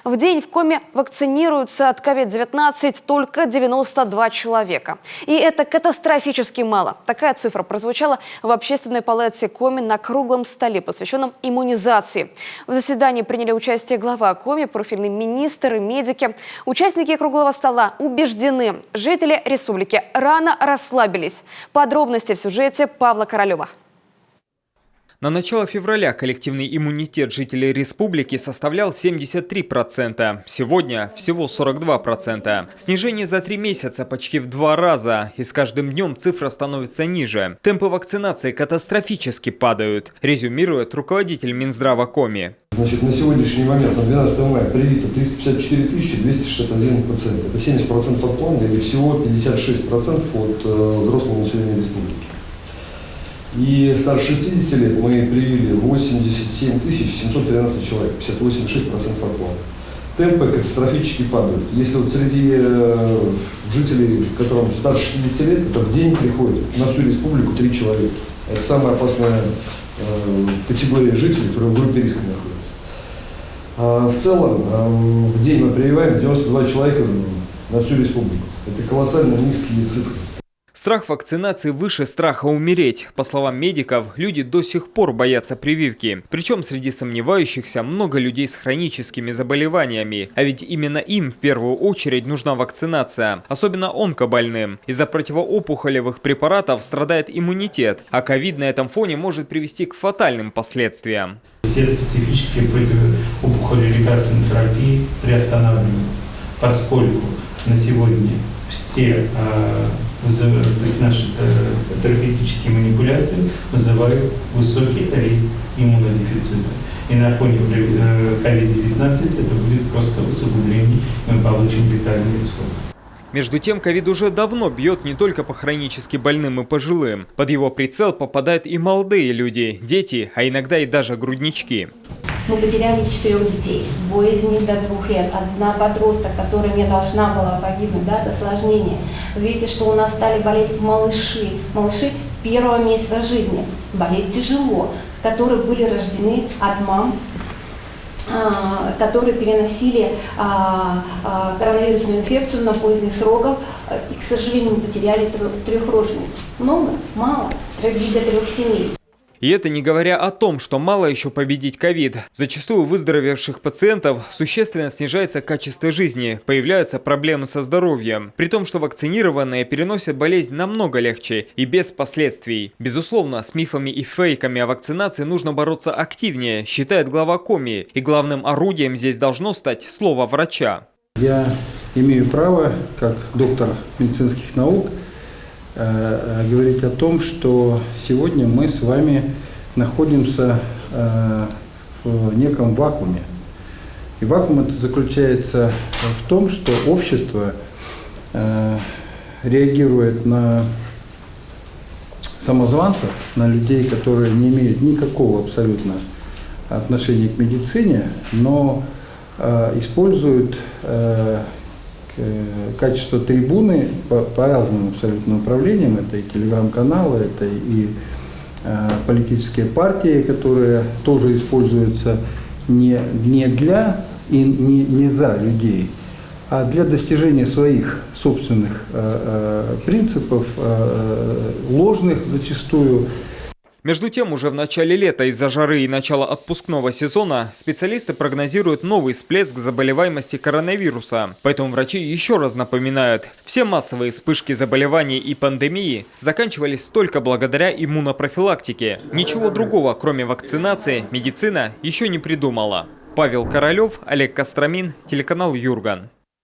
В день в Коми вакцинируются от COVID-19 только 92 человека. И это катастрофически мало. Такая цифра прозвучала в общественной палате Коми на круглом столе, посвященном иммунизации. В заседании приняли участие глава Коми, профильный министр и медики. Участники круглого стола убеждены, жители республики рано расслабились. Подробности в сюжете Павла Королева. На начало февраля коллективный иммунитет жителей республики составлял 73%. Сегодня всего 42%. Снижение за 3 месяца почти в 2 раза. И с каждым днем цифра становится ниже. Темпы вакцинации катастрофически падают, резюмирует руководитель Минздрава Коми. Значит, на сегодняшний момент, на 12 мая, привито 354 261 пациент. Это 70% от плана или всего 56% от взрослого населения республики. И старше 60 лет мы привили 87 713 человек, 58,6% от плана. Темпы катастрофически падают. Если вот среди жителей, которым старше 60 лет, это в день приходит на всю республику 3 человека. Это самая опасная категория жителей, которые в группе риска находятся. В целом, в день мы прививаем 92 человека на всю республику. Это колоссально низкие цифры. Страх вакцинации выше страха умереть. По словам медиков, люди до сих пор боятся прививки. Причем среди сомневающихся много людей с хроническими заболеваниями. А ведь именно им в первую очередь нужна вакцинация. Особенно онкобольным. Из-за противоопухолевых препаратов страдает иммунитет. А ковид на этом фоне может привести к фатальным последствиям. Все специфические противоопухолевые лекарственные терапии приостанавливаются, поскольку на сегодня все наши терапевтические манипуляции вызывают высокий риск иммунодефицита. И на фоне COVID-19 это будет просто усугубление, и мы получим летальный исход. Между тем, ковид уже давно бьет не только по хронически больным и пожилым. Под его прицел попадают и молодые люди, дети, а иногда и даже груднички. Мы потеряли 4 детей, 2 из них до 2 лет, 1 подросток, которая не должна была погибнуть, да, от осложнения. Вы видите, что у нас стали болеть малыши первого месяца жизни, болеть тяжело, которые были рождены от мам, которые переносили коронавирусную инфекцию на поздних сроках, и, к сожалению, мы потеряли 3 рожениц. Много? Мало? Трагедия 3 семей. И это не говоря о том, что мало еще победить ковид. Зачастую у выздоровевших пациентов существенно снижается качество жизни, появляются проблемы со здоровьем. При том, что вакцинированные переносят болезнь намного легче и без последствий. Безусловно, с мифами и фейками о вакцинации нужно бороться активнее, считает глава Коми. И главным орудием здесь должно стать слово врача. Я имею право, как доктор медицинских наук, говорить о том, что сегодня мы с вами находимся в неком вакууме. И вакуум это заключается в том, что общество реагирует на самозванцев, на людей, которые не имеют никакого абсолютно отношения к медицине, но используют качество трибуны по разным абсолютно направлениям. Это и телеграм-каналы, это и политические партии, которые тоже используются не для и не за людей, а для достижения своих собственных принципов, ложных зачастую. Между тем, уже в начале лета из-за жары и начала отпускного сезона специалисты прогнозируют новый всплеск заболеваемости коронавируса. Поэтому врачи еще раз напоминают, все массовые вспышки заболеваний и пандемии заканчивались только благодаря иммунопрофилактике. Ничего другого, кроме вакцинации, медицина еще не придумала. Павел Королев, Олег Костромин, телеканал Юрган.